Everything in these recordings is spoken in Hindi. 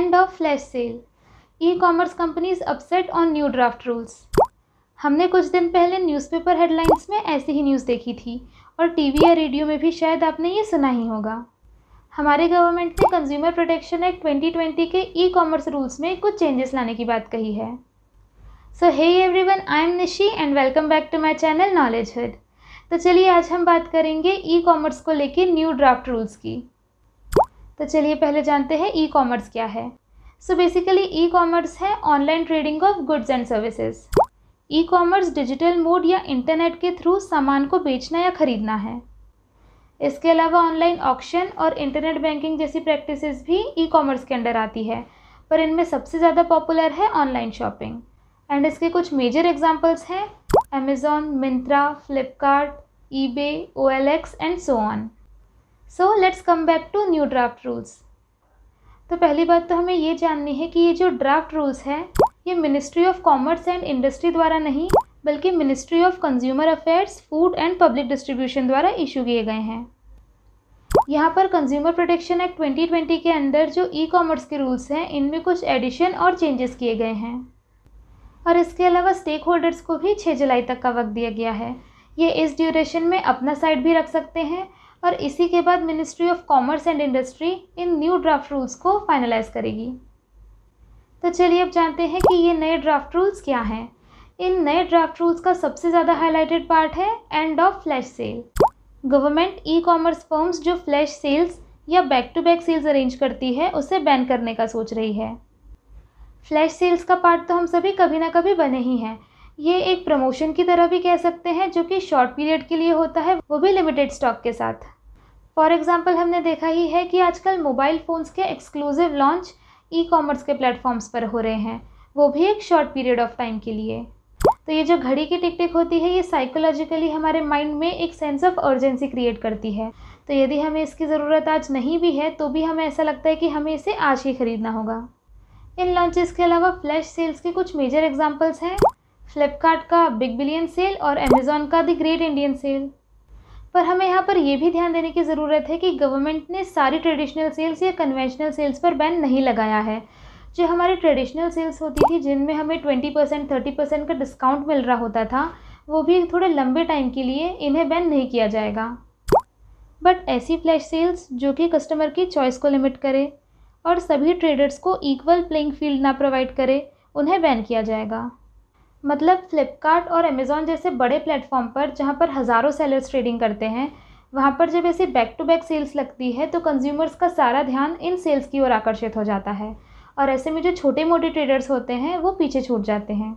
End of flash sale. E-commerce companies upset on new draft rules. हमने कुछ दिन पहले न्यूज़पेपर हेडलाइंस में ऐसी ही न्यूज़ देखी थी और टीवी या रेडियो में भी शायद आपने ये सुना ही होगा। हमारे गवर्नमेंट ने कंज्यूमर प्रोटेक्शन एक्ट 2020 के ई-कॉमर्स रूल्स में कुछ चेंजेस लाने की बात कही है। So hey everyone, I am Nishi and welcome back to my channel knowledge hood. तो चलिए आज हम बात करेंगे ई कॉमर्स को लेके न्यू ड्राफ्ट रूल्स की। तो चलिए पहले जानते हैं ई कॉमर्स क्या है। सो बेसिकली ई कॉमर्स है online trading of goods and services. E commerce digital mode या इंटरनेट के थ्रू सामान को बेचना या खरीदना है। इसके अलावा ऑनलाइन ऑक्शन और इंटरनेट बैंकिंग जैसी प्रैक्टिसेस भी ई कॉमर्स के अंडर आती है, पर इनमें सबसे ज़्यादा पॉपुलर है ऑनलाइन शॉपिंग। एंड इसके कुछ मेजर एग्जांपल्स हैं Amazon, Myntra, Flipkart, eBay, OLX and so on. So let's come back to new draft rules. तो पहली बात तो हमें ये जाननी है कि ये जो ड्राफ्ट रूल्स हैं ये ministry of commerce and industry द्वारा नहीं बल्कि ministry of consumer affairs, food and public distribution द्वारा इशू किए गए हैं। यहाँ पर कंज्यूमर प्रोटेक्शन एक्ट 2020 के अंदर जो ई कॉमर्स के रूल्स हैं इनमें कुछ एडिशन और चेंजेस किए गए हैं और इसके अलावा स्टेक होल्डर्स को भी 6 जुलाई तक का वक्त दिया गया है। ये इस ड्यूरेशन में अपना साइड भी रख सकते हैं और इसी के बाद ministry of commerce and industry in new draft rules को फाइनलाइज करेगी। तो चलिए अब जानते हैं कि ये नए ड्राफ्ट रूल्स क्या हैं। इन नए ड्राफ्ट रूल्स का सबसे ज़्यादा हाईलाइटेड पार्ट है end of flash sale. Government e commerce firms जो फ्लैश सेल्स या back to back sales arrange करती है उसे बैन करने का सोच रही है। फ्लैश सेल्स का पार्ट तो हम सभी कभी ना कभी बने ही हैं। ये एक प्रमोशन की तरह भी कह सकते हैं जो कि शॉर्ट पीरियड के लिए होता है, वो भी लिमिटेड स्टॉक के साथ। फॉर एग्जांपल हमने देखा ही है कि आजकल मोबाइल फ़ोन्स के एक्सक्लूसिव लॉन्च ई कॉमर्स के प्लेटफॉर्म्स पर हो रहे हैं, वो भी एक शॉर्ट पीरियड ऑफ टाइम के लिए। तो ये जो घड़ी की टिक टिक होती है ये साइकोलॉजिकली हमारे माइंड में एक सेंस ऑफ अर्जेंसी क्रिएट करती है। तो यदि हमें इसकी ज़रूरत आज नहीं भी है तो भी हमें ऐसा लगता है कि हमें इसे आज ही खरीदना होगा। इन लॉन्चेस के अलावा फ्लैश सेल्स के कुछ मेजर एग्जांपल्स हैं फ्लिपकार्ट का बिग बिलियन सेल और अमेज़ॉन का द ग्रेट इंडियन सेल। पर हमें यहाँ पर यह भी ध्यान देने की ज़रूरत है कि गवर्नमेंट ने सारी ट्रेडिशनल सेल्स या कन्वेंशनल सेल्स पर बैन नहीं लगाया है। जो हमारी ट्रेडिशनल सेल्स होती थी जिनमें हमें 20% 30% का डिस्काउंट मिल रहा होता था, वो भी थोड़े लंबे टाइम के लिए इन्हें बैन नहीं किया जाएगा। बट ऐसी फ्लैश सेल्स जो कि कस्टमर की चॉइस को लिमिट करे और सभी ट्रेडर्स को इक्वल प्लेइंग फील्ड ना प्रोवाइड करे, उन्हें बैन किया जाएगा। मतलब फ्लिपकार्ट और अमेज़ॉन जैसे बड़े प्लेटफॉर्म पर जहाँ पर हज़ारों सेलर्स ट्रेडिंग करते हैं, वहाँ पर जब ऐसी बैक टू बैक सेल्स लगती है तो कंज्यूमर्स का सारा ध्यान इन सेल्स की ओर आकर्षित हो जाता है और ऐसे में जो छोटे मोटे ट्रेडर्स होते हैं वो पीछे छूट जाते हैं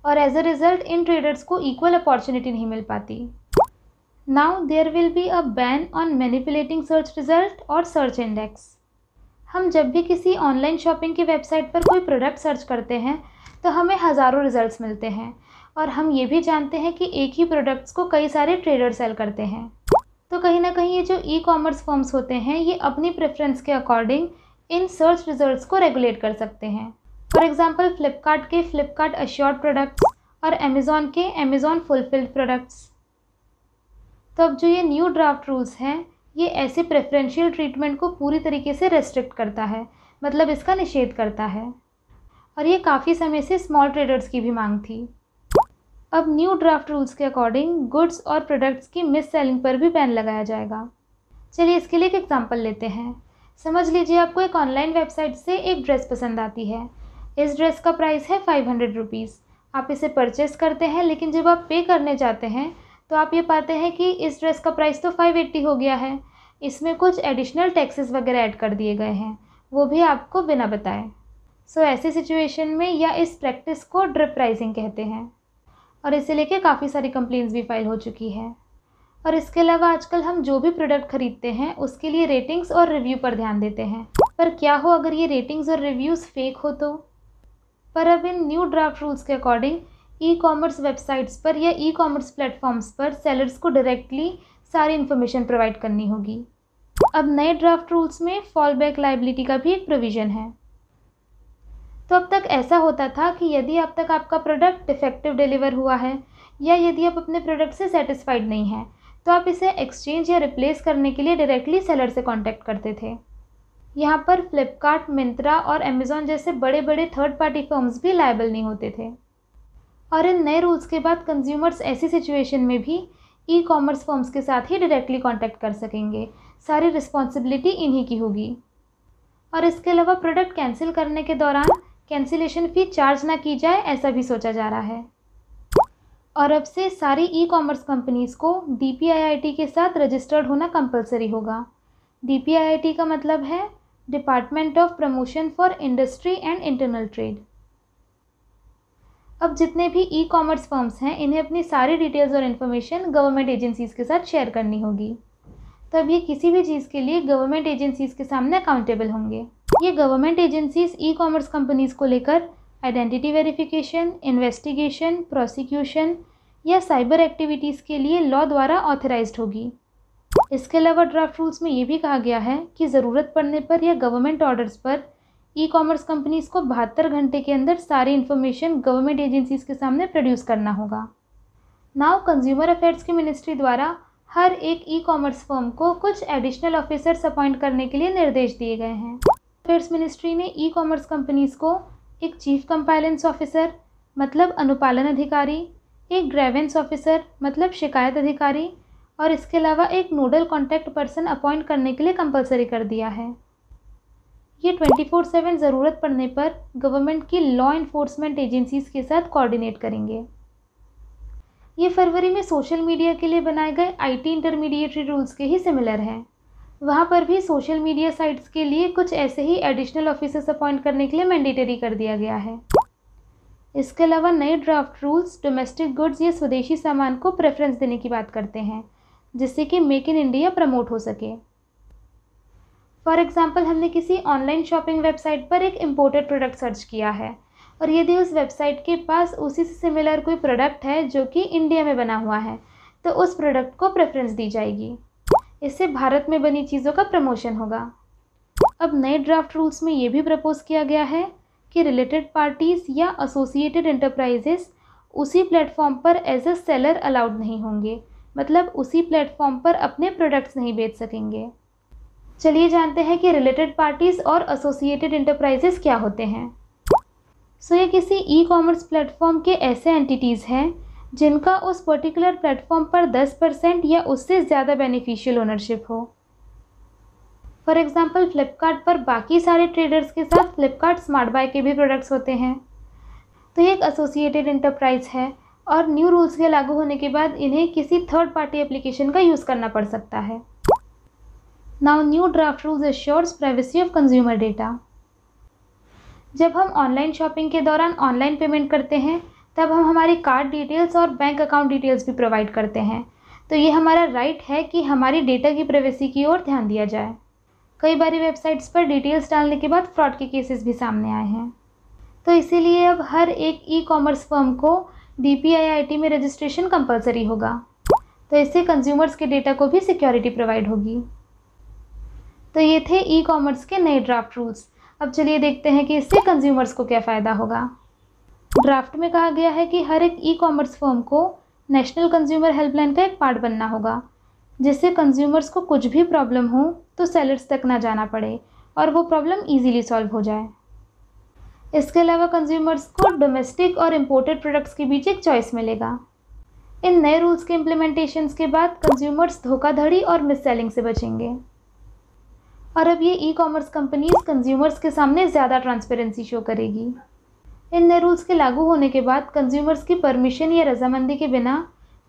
और एज अ रिज़ल्ट इन ट्रेडर्स को इक्वल अपॉर्चुनिटी नहीं मिल पाती। Now there will be a ban on manipulating search result और सर्च इंडेक्स। हम जब भी किसी ऑनलाइन शॉपिंग की वेबसाइट पर कोई प्रोडक्ट सर्च करते हैं तो हमें हज़ारों रिजल्ट्स मिलते हैं और हम ये भी जानते हैं कि एक ही प्रोडक्ट्स को कई सारे ट्रेडर सेल करते हैं। तो कहीं ना कहीं ये जो ई कॉमर्स फर्म्स होते हैं ये अपनी प्रेफरेंस के अकॉर्डिंग इन सर्च रिजल्ट्स को रेगुलेट कर सकते हैं। फॉर एग्जांपल फ्लिपकार्ट के फ्लिपकार्ट अश्योर्ड प्रोडक्ट्स और अमेज़ॉन के अमेज़ॉन फुलफिल्ड प्रोडक्ट्स। तो अब जो ये न्यू ड्राफ्ट रूल्स हैं ये ऐसे प्रेफरेंशियल ट्रीटमेंट को पूरी तरीके से रेस्ट्रिक्ट करता है, मतलब इसका निषेध करता है और ये काफ़ी समय से स्मॉल ट्रेडर्स की भी मांग थी। अब न्यू ड्राफ्ट रूल्स के अकॉर्डिंग गुड्स और प्रोडक्ट्स की मिस सेलिंग पर भी बैन लगाया जाएगा। चलिए इसके लिए एक एग्जांपल लेते हैं। समझ लीजिए आपको एक ऑनलाइन वेबसाइट से एक ड्रेस पसंद आती है। इस ड्रेस का प्राइस है 500 रुपीज़। आप इसे परचेस करते हैं लेकिन जब आप पे करने जाते हैं तो आप ये पाते हैं कि इस ड्रेस का प्राइस तो 580 हो गया है। इसमें कुछ एडिशनल टैक्सेस वगैरह ऐड कर दिए गए हैं, वो भी आपको बिना बताए। सो ऐसी सिचुएशन में या इस प्रैक्टिस को ड्रिप प्राइसिंग कहते हैं और इसे लेके काफ़ी सारी कंप्लेंट्स भी फाइल हो चुकी है। और इसके अलावा आजकल हम जो भी प्रोडक्ट खरीदते हैं उसके लिए रेटिंग्स और रिव्यू पर ध्यान देते हैं, पर क्या हो अगर ये रेटिंग्स और रिव्यूज़ फेक हो तो। पर अब इन न्यू ड्राफ्ट रूल्स के अकॉर्डिंग ई कॉमर्स वेबसाइट्स पर या ई कॉमर्स प्लेटफॉर्म्स पर सेलर्स को डायरेक्टली सारी इन्फॉर्मेशन प्रोवाइड करनी होगी। अब नए ड्राफ्ट रूल्स में फॉल बैक लायबिलिटी का भी एक प्रोविज़न है। तो अब तक ऐसा होता था कि यदि अब तक आपका प्रोडक्ट डिफेक्टिव डिलीवर हुआ है या यदि आप अपने प्रोडक्ट से सेटिस्फाइड नहीं हैं तो आप इसे एक्सचेंज या रिप्लेस करने के लिए डायरेक्टली सेलर से कांटेक्ट करते थे। यहाँ पर फ्लिपकार्ट, मिंत्रा और अमेज़ॉन जैसे बड़े बड़े थर्ड पार्टी फर्म्स भी लायबल नहीं होते थे। और इन नए रूल्स के बाद कंज्यूमर्स ऐसी सिचुएशन में भी ई कॉमर्स फर्म्स के साथ ही डायरेक्टली कांटेक्ट कर सकेंगे। सारी रिस्पॉन्सिबिलिटी इन्हीं की होगी। और इसके अलावा प्रोडक्ट कैंसिल करने के दौरान कैंसिलेशन फ़ी चार्ज ना की जाए, ऐसा भी सोचा जा रहा है। और अब से सारी ई कॉमर्स कंपनीज़ को DPIIT के साथ रजिस्टर्ड होना कंपलसरी होगा। DPIIT का मतलब है department of promotion for industry and internal trade. अब जितने भी ई कॉमर्स फर्म्स हैं, इन्हें अपनी सारी डिटेल्स और इन्फॉर्मेशन गवर्नमेंट एजेंसीज़ के साथ शेयर करनी होगी। तब ये किसी भी चीज़ के लिए गवर्नमेंट एजेंसीज़ के सामने अकाउंटेबल होंगे। ये government agencies e commerce companies को लेकर आइडेंटिटी वेरिफिकेशन, इन्वेस्टिगेशन, प्रोसिक्यूशन या साइबर एक्टिविटीज़ के लिए लॉ द्वारा ऑथराइज्ड होगी। इसके अलावा ड्राफ्ट रूल्स में ये भी कहा गया है कि ज़रूरत पड़ने पर या गवर्नमेंट ऑर्डर्स पर ई कॉमर्स कंपनीज़ को 72 घंटे के अंदर सारी इन्फॉर्मेशन गवर्नमेंट एजेंसीज़ के सामने प्रोड्यूस करना होगा। नाउ कंज्यूमर अफेयर्स की मिनिस्ट्री द्वारा हर एक ई कॉमर्स फर्म को कुछ एडिशनल ऑफिसर्स अपॉइंट करने के लिए निर्देश दिए गए हैं। अफेयर्स मिनिस्ट्री ने ई कॉमर्स कंपनीज़ को एक चीफ कंप्लायंस ऑफिसर मतलब अनुपालन अधिकारी, एक ग्रेवेंस ऑफिसर मतलब शिकायत अधिकारी और इसके अलावा एक नोडल कॉन्टैक्ट पर्सन अपॉइंट करने के लिए कंपलसरी कर दिया है। ये 24/7 ज़रूरत पड़ने पर गवर्नमेंट की लॉ इन्फोर्समेंट एजेंसीज़ के साथ कोऑर्डिनेट करेंगे। ये फरवरी में सोशल मीडिया के लिए बनाए गए IT इंटरमीडिएटरी रूल्स के ही सिमिलर हैं। वहाँ पर भी सोशल मीडिया साइट्स के लिए कुछ ऐसे ही एडिशनल ऑफिसर्स अपॉइंट करने के लिए मैंडेटरी कर दिया गया है। इसके अलावा नए ड्राफ्ट रूल्स डोमेस्टिक गुड्स या स्वदेशी सामान को प्रेफरेंस देने की बात करते हैं, जिससे कि मेक इन इंडिया प्रमोट हो सके। फॉर एग्जाम्पल, हमने किसी ऑनलाइन शॉपिंग वेबसाइट पर एक इम्पोर्टेड प्रोडक्ट सर्च किया है और यदि उस वेबसाइट के पास उसी से सिमिलर कोई प्रोडक्ट है जो कि इंडिया में बना हुआ है, तो उस प्रोडक्ट को प्रेफरेंस दी जाएगी। इससे भारत में बनी चीज़ों का प्रमोशन होगा। अब नए ड्राफ्ट रूल्स में ये भी प्रपोज किया गया है कि रिलेटेड पार्टीज़ या एसोसिएटेड एंटरप्राइजेस उसी प्लेटफॉर्म पर एज अ सेलर अलाउड नहीं होंगे, मतलब उसी प्लेटफॉर्म पर अपने प्रोडक्ट्स नहीं बेच सकेंगे। चलिए जानते हैं कि रिलेटेड पार्टीज़ और एसोसिएटेड एंटरप्राइजेस क्या होते हैं। ये किसी ई कॉमर्स प्लेटफॉर्म के ऐसे एंटिटीज़ हैं जिनका उस पर्टिकुलर प्लेटफॉर्म पर 10% या उससे ज़्यादा बेनिफिशियल ओनरशिप हो। फॉर एग्जांपल, फ्लिपकार्ट पर बाकी सारे ट्रेडर्स के साथ फ्लिपकार्ट स्मार्ट बाय के भी प्रोडक्ट्स होते हैं, तो ये एक एसोसिएटेड एंटरप्राइज है और न्यू रूल्स के लागू होने के बाद इन्हें किसी थर्ड पार्टी एप्लीकेशन का यूज़ करना पड़ सकता है। Now new draft rules assures privacy of consumer data. जब हम ऑनलाइन शॉपिंग के दौरान ऑनलाइन पेमेंट करते हैं, तब हम हमारी कार्ड डिटेल्स और बैंक अकाउंट डिटेल्स भी प्रोवाइड करते हैं, तो ये हमारा राइट है कि हमारी डेटा की प्राइवेसी की ओर ध्यान दिया जाए। कई बार वेबसाइट्स पर डिटेल्स डालने के बाद फ्रॉड के केसेस भी सामने आए हैं, तो इसीलिए अब हर एक ई कॉमर्स फर्म को DPIIT में रजिस्ट्रेशन कंपलसरी होगा, तो इससे कंज्यूमर्स के डेटा को भी सिक्योरिटी प्रोवाइड होगी। तो ये थे ई कॉमर्स के नए ड्राफ्ट रूल्स। अब चलिए देखते हैं कि इससे कंज्यूमर्स को क्या फ़ायदा होगा। ड्राफ्ट में कहा गया है कि हर एक ई कॉमर्स फर्म को नेशनल कंज्यूमर हेल्पलाइन का एक पार्ट बनना होगा, जिससे कंज्यूमर्स को कुछ भी प्रॉब्लम हो तो सेलर्स तक ना जाना पड़े और वो प्रॉब्लम इजीली सॉल्व हो जाए। इसके अलावा कंज्यूमर्स को डोमेस्टिक और इम्पोर्टेड प्रोडक्ट्स के बीच एक चॉइस मिलेगा। इन नए रूल्स के इम्प्लीमेंटेशंस के बाद कंज्यूमर्स धोखाधड़ी और मिस सेलिंग से बचेंगे और अब ये ई कॉमर्स कंपनीज कंज्यूमर्स के सामने ज़्यादा ट्रांसपेरेंसी शो करेगी। इन नए रूल्स के लागू होने के बाद कंज्यूमर्स की परमिशन या रजामंदी के बिना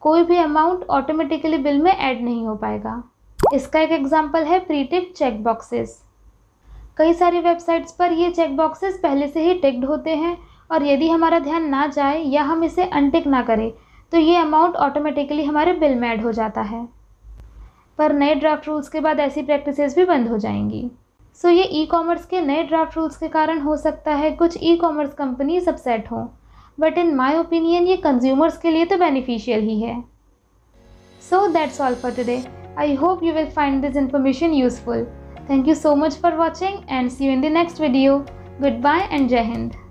कोई भी अमाउंट ऑटोमेटिकली बिल में ऐड नहीं हो पाएगा। इसका एक एग्जांपल है प्री-टिक चेक बॉक्सेस। कई सारी वेबसाइट्स पर ये चेक बॉक्सेस पहले से ही टिक्ड होते हैं और यदि हमारा ध्यान ना जाए या हम इसे अनटिक ना करें तो ये अमाउंट ऑटोमेटिकली हमारे बिल में ऐड हो जाता है। पर नए ड्राफ्ट रूल्स के बाद ऐसी प्रैक्टिसेस भी बंद हो जाएंगी। ये ई कॉमर्स के नए ड्राफ्ट रूल्स के कारण हो सकता है कुछ ई कॉमर्स कंपनीज अपसेट हों, बट इन माई ओपिनियन ये कंज्यूमर्स के लिए तो बेनिफिशियल ही है। That's all for today. I hope you will find this information useful. Thank you so much for watching and see you in the next video. Goodbye and Jai Hind.